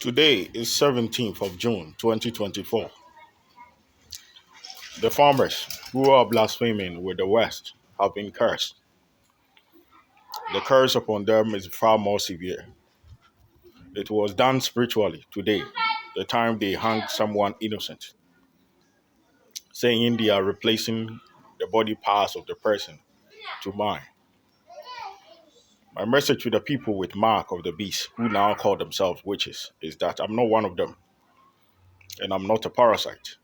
Today is 17th of June 2024. The farmers who are blaspheming with the West have been cursed. The curse upon them is far more severe. It was done spiritually today, the time they hanged someone innocent, saying they are replacing the body parts of the person to mine. My message to the people with mark of the beast who now call themselves witches is that I'm not one of them and I'm not a parasite.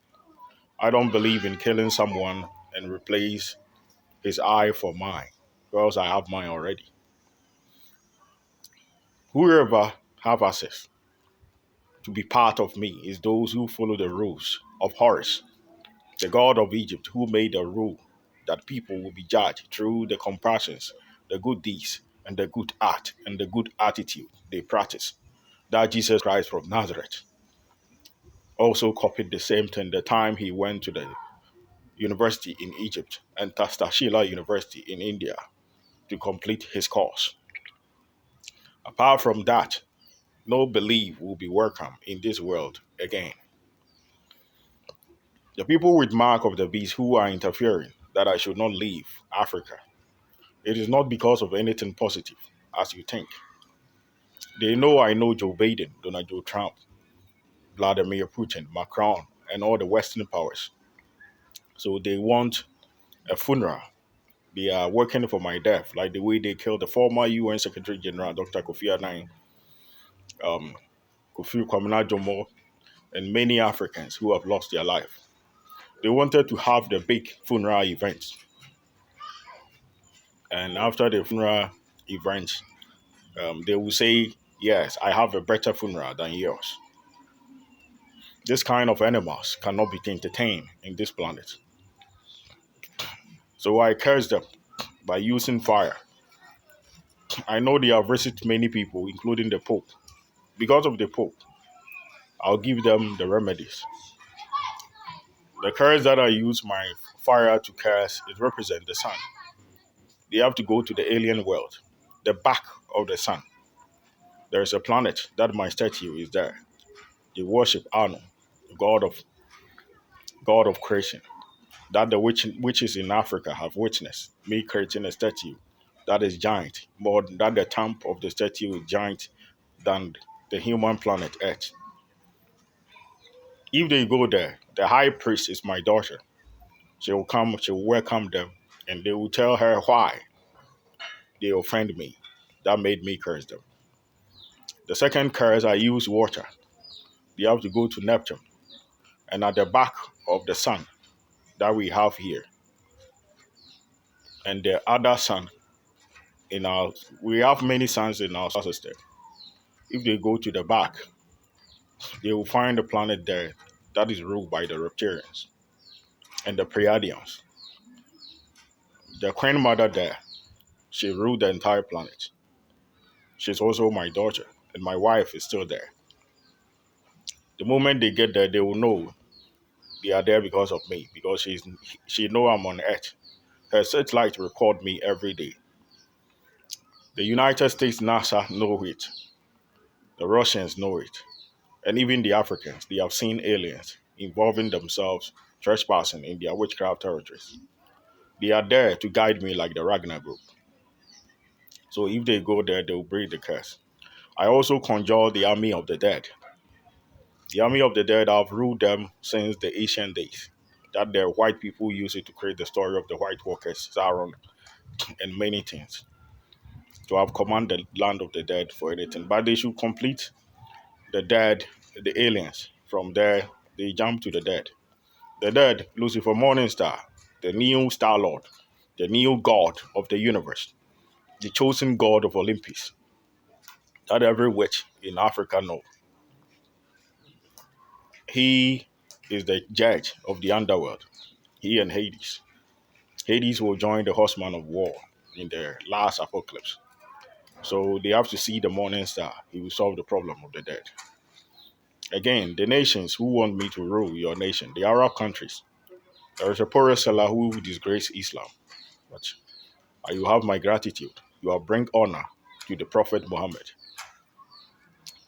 I don't believe in killing someone and replace his eye for mine, or else I have mine already. Whoever have access to be part of me is those who follow the rules of Horus, the god of Egypt, who made a rule that people will be judged through the compassions, the good deeds, and the good art and the good attitude they practice. That Jesus Christ from Nazareth also copied the same thing the time he went to the university in Egypt and Tastashila University in India to complete his course. Apart from that, no belief will be welcome in this world again. The people with mark of the beast who are interfering that I should not leave Africa, it is not because of anything positive, as you think. They know I know Joe Biden, Donald Joe Trump, Vladimir Putin, Macron, and all the Western powers. So they want a funeral. They are working for my death, like the way they killed the former UN Secretary General, Dr. Kofi Annan, Kofi Kwamina Jomo, and many Africans who have lost their life. They wanted to have the big funeral event. And after the funeral event, they will say, yes, I have a better funeral than yours. This kind of animals cannot be entertained in this planet. So I curse them by using fire. I know they have visited many people, including the Pope. Because of the Pope, I'll give them the remedies. The curse that I use my fire to curse, it represents the sun. They have to go to the alien world, the back of the sun. There is a planet that my statue is there. They worship Anu, the God of creation. That the witches in Africa have witnessed me creating a statue that is giant, more that the thumb of the statue is giant than the human planet Earth. If they go there, the high priest is my daughter. She will come, she will welcome them, and they will tell her why they offend me. That made me curse them. The second curse, I use water. They have to go to Neptune. And at the back of the sun that we have here, and the other sun in our, we have many suns in our solar system. If they go to the back, they will find a planet there that is ruled by the reptilians and the Pleiadians. The Queen Mother there, she ruled the entire planet. She's also my daughter, and my wife is still there. The moment they get there, they will know they are there because of me, because she know I'm on Earth. Her satellite record me every day. The United States NASA know it. The Russians know it. And even the Africans, they have seen aliens involving themselves trespassing in their witchcraft territories. They are there to guide me like the Ragnar group. So if they go there, they will break the curse. I also conjure the army of the dead. The army of the dead have ruled them since the ancient days. That the white people use it to create the story of the White Walkers, Sauron, and many things. To have commanded the land of the dead for anything. But they should complete the dead, the aliens. From there, they jump to the dead. The dead, Lucifer Morningstar, the new Star Lord, the new God of the universe, the chosen God of Olympus, that every witch in Africa know. He is the judge of the underworld, he and Hades. Hades will join the horseman of war in the last apocalypse. So they have to see the morning star. He will solve the problem of the dead. Again, the nations who want me to rule your nation, the Arab countries. There is a porous seller who disgrace Islam. But you have my gratitude. You have bring honor to the Prophet Muhammad.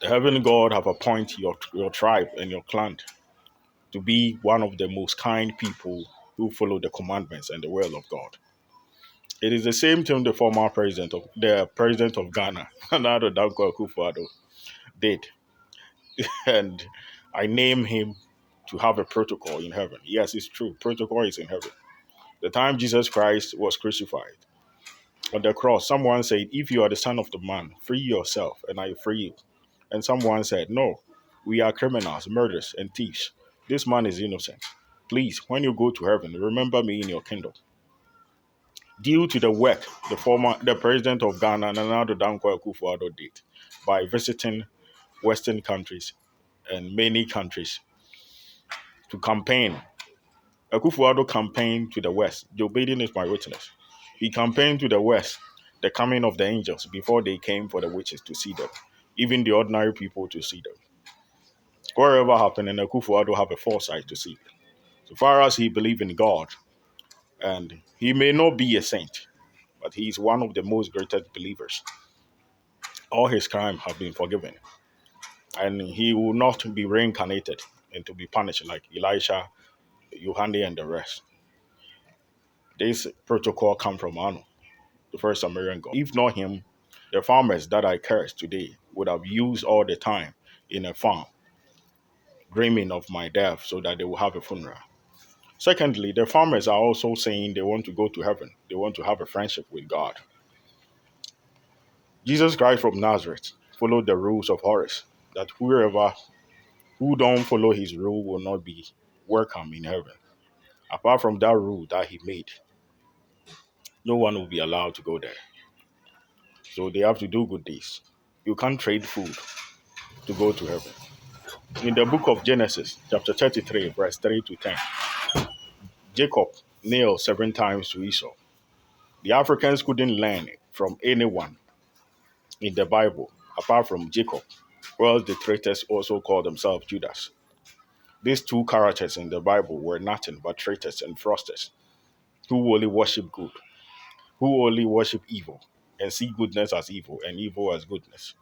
The heavenly God have appointed your tribe and your clan to be one of the most kind people who follow the commandments and the will of God. It is the same thing the president of Ghana, Nana Danko Akufo-Addo, did, and I name him to have a protocol in heaven. Yes, it's true. Protocol is in heaven. The time Jesus Christ was crucified on the cross, someone said, "If you are the Son of the Man, free yourself, and I free you." And someone said, "No, we are criminals, murderers, and thieves. This man is innocent. Please, when you go to heaven, remember me in your kingdom." Due to the work the president of Ghana, Nana Addo Dankwa Akufo-Addo, did by visiting Western countries and many countries to campaign. Akufo-Addo campaigned to the West. Joe Biden is my witness. He campaigned to the West the coming of the angels before they came for the witches to see them, even the ordinary people to see them. Whatever happened, and Akufo-Addo have a foresight to see it. So far as he believed in God, and he may not be a saint, but he is one of the most greatest believers. All his crimes have been forgiven, and he will not be reincarnated and to be punished like Elisha, Yohane, and the rest. This protocol come from Anu, the first Sumerian god. If not him, the farmers that I curse today would have used all the time in a farm, dreaming of my death so that they will have a funeral. Secondly, the farmers are also saying they want to go to heaven. They want to have a friendship with God. Jesus Christ from Nazareth followed the rules of Horus, that whoever who don't follow his rule will not be welcome in heaven. Apart from that rule that he made, no one will be allowed to go there. So they have to do good deeds. You can't trade food to go to heaven. In the book of Genesis, chapter 33, verse 3 to 10, Jacob nailed 7 times to Esau. The Africans couldn't learn from anyone in the Bible apart from Jacob, whereas the traitors also called themselves Judas. These two characters in the Bible were nothing but traitors and fraudsters who only worship good, who only worship evil and see goodness as evil and evil as goodness.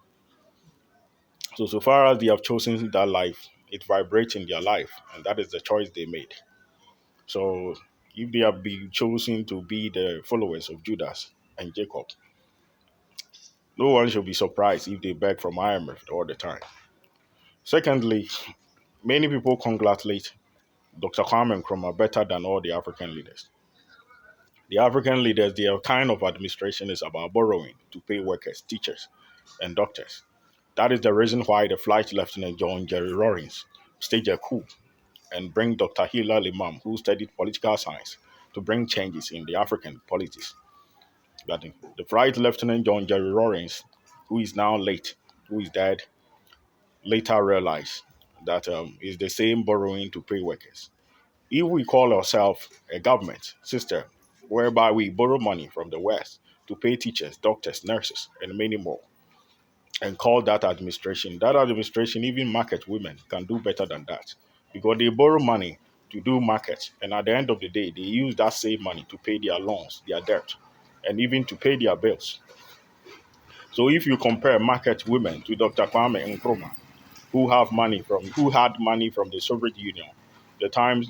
So far as they have chosen that life, it vibrates in their life, and that is the choice they made. So if they have been chosen to be the followers of Judas and Jacob, no one should be surprised if they beg from IMF all the time. Secondly, many people congratulate Dr. Kwame Nkrumah better than all the African leaders. The African leaders, their kind of administration is about borrowing to pay workers, teachers, and doctors. That is the reason why the Flight Lieutenant John Jerry Rawlings staged a coup and bring Dr. Hilal Imam, who studied political science, to bring changes in the African politics. That the Flight Lieutenant John Jerry Rawlings, who is now late, who is dead, later realized that is the same borrowing to pay workers. If we call ourselves a government system whereby we borrow money from the West to pay teachers, doctors, nurses, and many more, and call that administration, even market women can do better than that because they borrow money to do markets, and at the end of the day, they use that same money to pay their loans, their debt, and even to pay their bills. So if you compare market women to Dr. Kwame Nkrumah, who had money from the Soviet Union, the time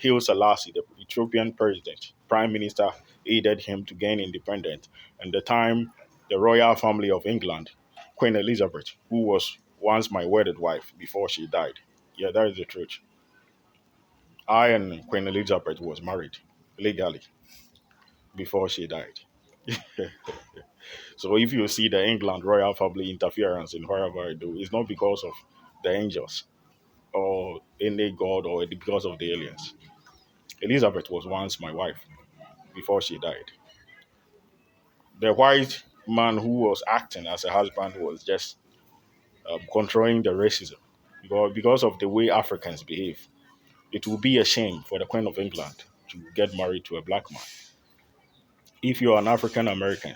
Haile Selassie, the Ethiopian president, prime minister, aided him to gain independence, and the time the royal family of England, Queen Elizabeth, who was once my wedded wife before she died. Yeah, that is the truth. I and Queen Elizabeth was married legally before she died. So if you see the England royal family interference in whatever I do, it's not because of the angels or any god or because of the aliens. Elizabeth was once my wife before she died. The white man who was acting as a husband was just controlling the racism because of the way Africans behave. It would be a shame for the Queen of England to get married to a black man. If you are an African American,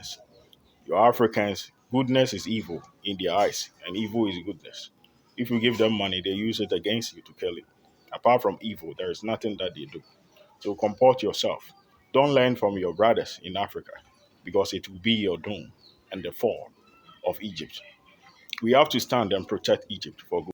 your Africans, goodness is evil in their eyes, and evil is goodness. If you give them money, they use it against you to kill you. Apart from evil, there is nothing that they do. So comport yourself. Don't learn from your brothers in Africa because it will be your doom and the fall of Egypt. We have to stand and protect Egypt for